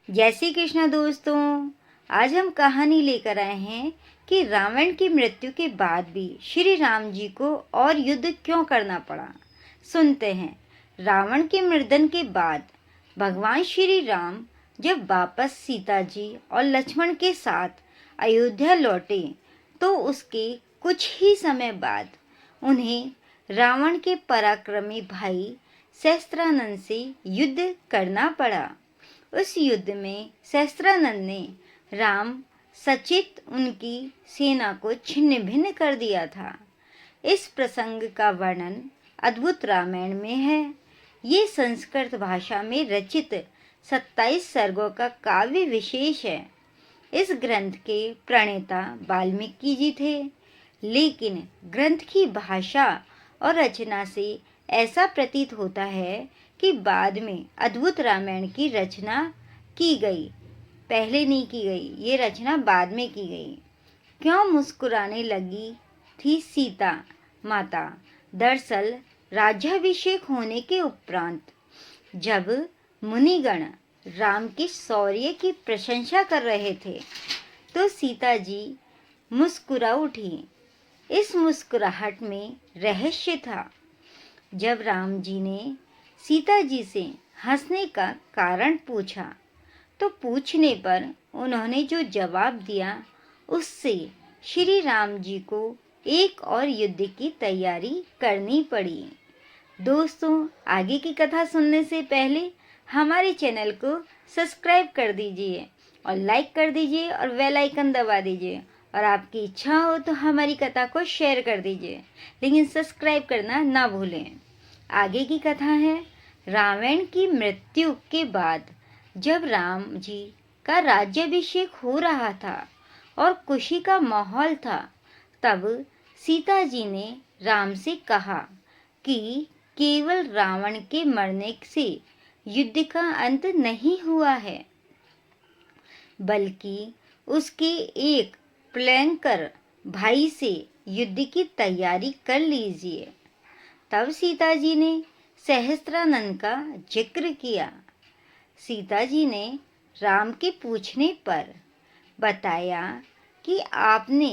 जय श्री कृष्ण दोस्तों। आज हम कहानी लेकर आए हैं कि रावण की मृत्यु के बाद भी श्री राम जी को और युद्ध क्यों करना पड़ा। सुनते हैं। रावण के मर्दन के बाद भगवान श्री राम जब वापस सीता जी और लक्ष्मण के साथ अयोध्या लौटे तो उसके कुछ ही समय बाद उन्हें रावण के पराक्रमी भाई सहस्त्रानंद से युद्ध करना पड़ा। उस युद्ध में सहस्त्रानंद ने राम सचित उनकी सेना को छिन्न भिन्न कर दिया था। इस प्रसंग का वर्णन अद्भुत रामायण में है। ये संस्कृत भाषा में रचित 27 सर्गों का काव्य विशेष है। इस ग्रंथ के प्रणेता वाल्मीकि जी थे, लेकिन ग्रंथ की भाषा और रचना से ऐसा प्रतीत होता है कि बाद में अद्भुत रामायण की रचना की गई, पहले नहीं की गई, ये रचना बाद में की गई। क्यों मुस्कुराने लगी थी सीता माता? दरअसल राज्याभिषेक होने के उपरांत जब मुनिगण राम के शौर्य की प्रशंसा कर रहे थे तो सीता जी मुस्कुरा उठी। इस मुस्कुराहट में रहस्य था। जब राम जी ने सीता जी से हंसने का कारण पूछा तो पूछने पर उन्होंने जो जवाब दिया उससे श्री राम जी को एक और युद्ध की तैयारी करनी पड़ी। दोस्तों, आगे की कथा सुनने से पहले हमारे चैनल को सब्सक्राइब कर दीजिए और लाइक कर दीजिए और बेल आइकन दबा दीजिए, और आपकी इच्छा हो तो हमारी कथा को शेयर कर दीजिए, लेकिन सब्सक्राइब करना ना भूलें। आगे की कथा है। रावण की मृत्यु के बाद जब राम जी का राज्याभिषेक हो रहा था और खुशी का माहौल था, तब सीता जी ने राम से कहा कि केवल रावण के मरने से युद्ध का अंत नहीं हुआ है, बल्कि उसके एक प्लैंकर भाई से युद्ध की तैयारी कर लीजिए। तब सीता जी ने सहस्त्रानंद का जिक्र किया। सीता जी ने राम के पूछने पर बताया कि आपने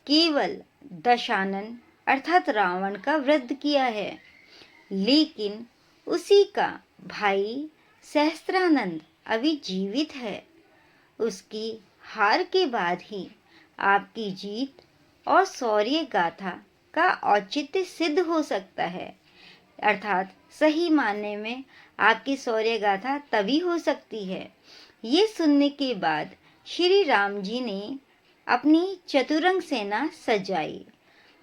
केवल दशानन अर्थात रावण का वध किया है, लेकिन उसी का भाई सहस्त्रानंद अभी जीवित है। उसकी हार के बाद ही आपकी जीत और शौर्य गाथा का औचित्य सिद्ध हो सकता है, अर्थात सही मानने में आपकी शौर्य गाथा तभी हो सकती है। ये सुनने के बाद श्री राम जी ने अपनी चतुरंग सेना सजाई।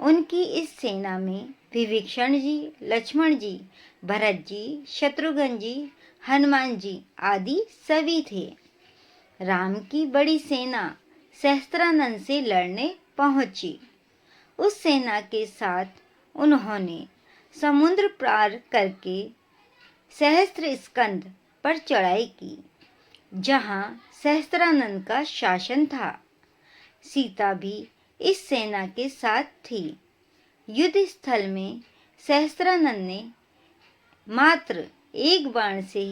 उनकी इस सेना में विभीषण जी, लक्ष्मण जी, भरत जी, शत्रुघ्न जी, हनुमान जी आदि सभी थे। राम की बड़ी सेना सहस्त्रानंद से लड़ने पहुंची। उस सेना के साथ उन्होंने समुद्र पार करके सहस्त्र स्कंद पर चढ़ाई की, जहां सहस्त्रानंद का शासन था। सीता भी इस सेना के साथ थी। युद्ध स्थल में सहस्त्रानंद ने मात्र एक बाण से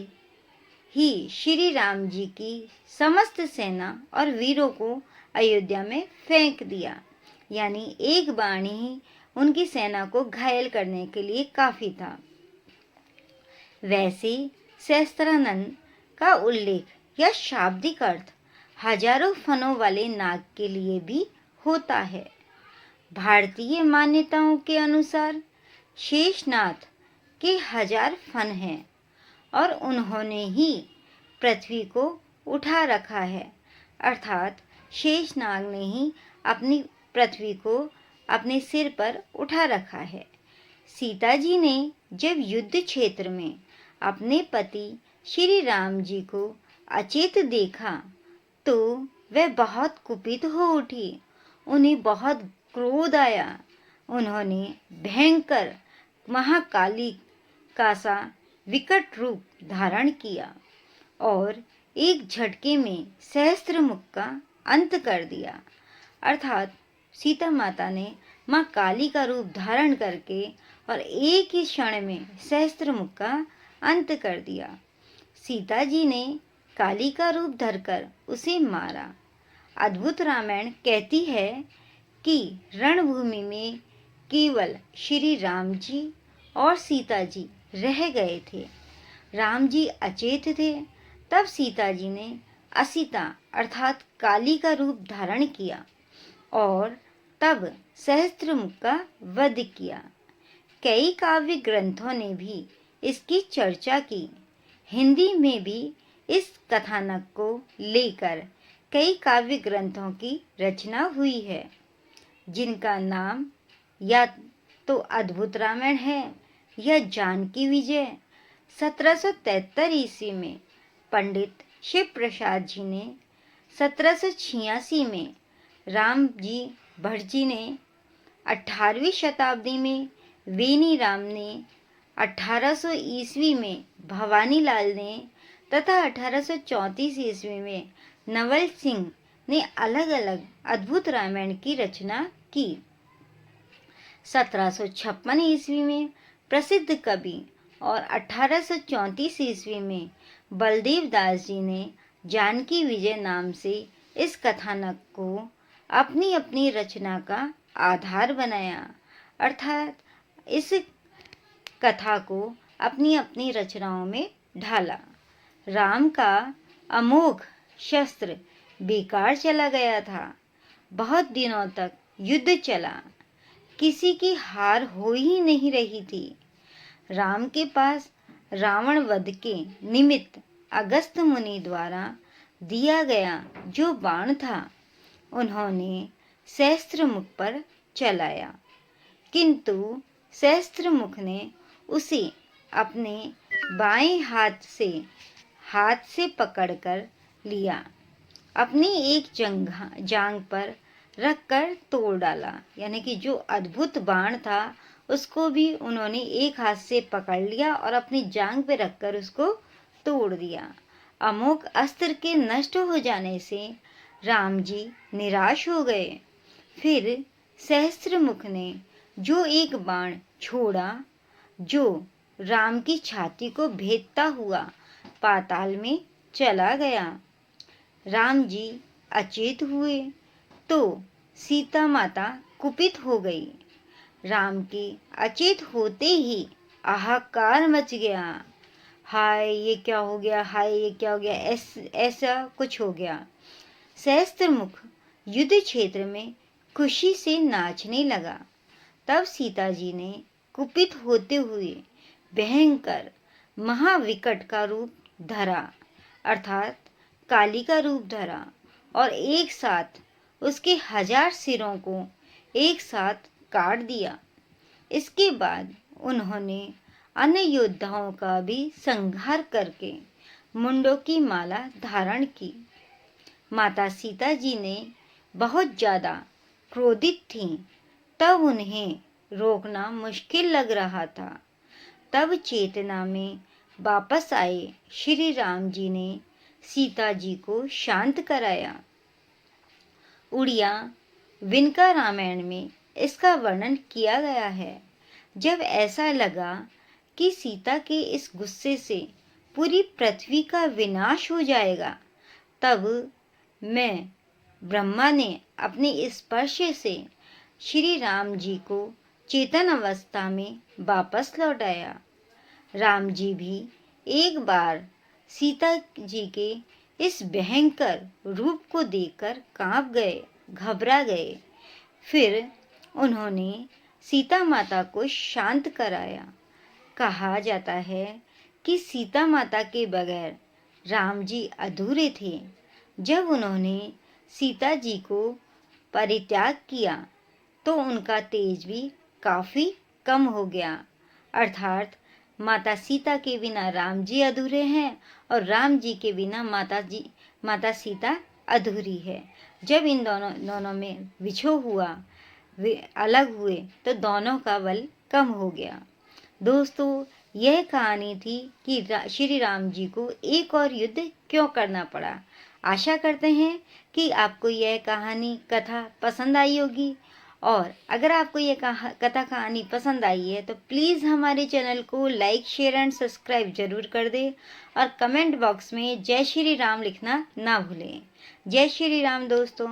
ही श्री राम जी की समस्त सेना और वीरों को अयोध्या में फेंक दिया। यानी एक बाण ही उनकी सेना को घायल करने के लिए काफी था। वैसे सहस्त्रानंद का उल्लेख या शाब्दिक अर्थ हजारों फनों वाले नाग के लिए भी होता है। भारतीय मान्यताओं के अनुसार शेषनाग के 1000 फन हैं और उन्होंने ही पृथ्वी को उठा रखा है, अर्थात शेषनाग ने ही अपनी पृथ्वी को अपने सिर पर उठा रखा है। सीता जी ने जब युद्ध क्षेत्र में अपने पति श्री राम जी को अचेत देखा तो वह बहुत कुपित हो उठी। उन्हें बहुत क्रोध आया। उन्होंने भयंकर महाकाली का सा विकट रूप धारण किया और एक झटके में सहस्त्रमुख का अंत कर दिया। अर्थात सीता माता ने माँ काली का रूप धारण करके और एक ही क्षण में सहस्त्रमुख का अंत कर दिया। सीता जी ने काली का रूप धरकर उसे मारा। अद्भुत रामायण कहती है कि रणभूमि में केवल श्री राम जी और सीता जी रह गए थे। राम जी अचेत थे। तब सीता जी ने असिता अर्थात काली का रूप धारण किया और तब सहस्त्रमुख का वध किया। कई काव्य ग्रंथों ने भी इसकी चर्चा की। हिंदी में भी इस कथानक को लेकर कई काव्य ग्रंथों की रचना हुई है, जिनका नाम या तो अद्भुत रामायण है या जानकी विजय। 1773 ईस्वी में पंडित शिव प्रसाद जी ने, 1786 में राम जी भट्ट जी ने, 18वीं शताब्दी में वेनी राम ने, 1800 ईस्वी में भवानी लाल ने तथा 1834 ईस्वी में नवल सिंह ने अलग अलग अद्भुत रामायण की रचना की। 1756 ईस्वी में प्रसिद्ध कवि और 1834 ईस्वी में बलदेव दास जी ने जानकी विजय नाम से इस कथानक को अपनी अपनी रचना का आधार बनाया, अर्थात इस कथा को अपनी अपनी रचनाओं में ढाला। राम का अमोघ शस्त्र बेकार चला गया था। बहुत दिनों तक युद्ध चला, किसी की हार हो ही नहीं रही थी। राम के पास रावण वध के निमित्त अगस्त मुनि द्वारा दिया गया जो बाण था, उन्होंने सहस्त्रमुख पर चलाया, किंतु सहस्त्रमुख ने उसे अपने बाएं हाथ से पकड़कर लिया, अपनी एक जांघ पर रखकर तोड़ डाला। यानी कि जो अद्भुत बाण था उसको भी उन्होंने एक हाथ से पकड़ लिया और अपनी जांघ पे रखकर उसको तोड़ दिया। अमोघ अस्त्र के नष्ट हो जाने से राम जी निराश हो गए। फिर सहस्त्रमुख ने जो एक बाण छोड़ा, जो राम की छाती को भेदता हुआ पाताल में चला गया। राम जी अचेत हुए तो सीता माता कुपित हो गई। राम के अचेत होते ही हाहाकार मच गया। हाय ये क्या हो गया, हाय ये क्या हो गया, ऐसा कुछ हो गया। सहस्त्रमुख युद्ध क्षेत्र में खुशी से नाचने लगा। तब सीता जी ने कुपित होते हुए भयंकर महाविकट का रूप धरा, अर्थात काली का रूप धरा और एक साथ उसके 1000 सिरों को एक साथ काट दिया। इसके बाद उन्होंने अन्य योद्धाओं का भी संहार करके मुंडों की माला धारण की। माता सीता जी ने बहुत ज्यादा क्रोधित थीं, तब उन्हें रोकना मुश्किल लग रहा था। तब चेतना में वापस आए श्री राम जी ने सीता जी को शांत कराया। उड़िया विनका रामायण में इसका वर्णन किया गया है। जब ऐसा लगा कि सीता के इस गुस्से से पूरी पृथ्वी का विनाश हो जाएगा, तब मैं ब्रह्मा ने अपने स्पर्श से श्री राम जी को चेतन अवस्था में वापस लौटाया। राम जी भी एक बार सीता जी के इस भयंकर रूप को देखकर कांप गए, घबरा गए। फिर उन्होंने सीता माता को शांत कराया। कहा जाता है कि सीता माता के बगैर राम जी अधूरे थे। जब उन्होंने सीता जी को परित्याग किया तो उनका तेज भी काफी कम हो गया, अर्थात माता सीता के बिना राम जी अधूरे हैं और राम जी के बिना माता सीता अधूरी है। जब इन दोनों में विछोह हुआ, वे अलग हुए, तो दोनों का बल कम हो गया। दोस्तों, यह कहानी थी कि श्री राम जी को एक और युद्ध क्यों करना पड़ा। आशा करते हैं कि आपको यह कहानी कथा पसंद आई होगी और अगर आपको ये कथा कहानी पसंद आई है तो प्लीज़ हमारे चैनल को लाइक शेयर एंड सब्सक्राइब जरूर कर दें और कमेंट बॉक्स में जय श्री राम लिखना ना भूलें। जय श्री राम दोस्तों।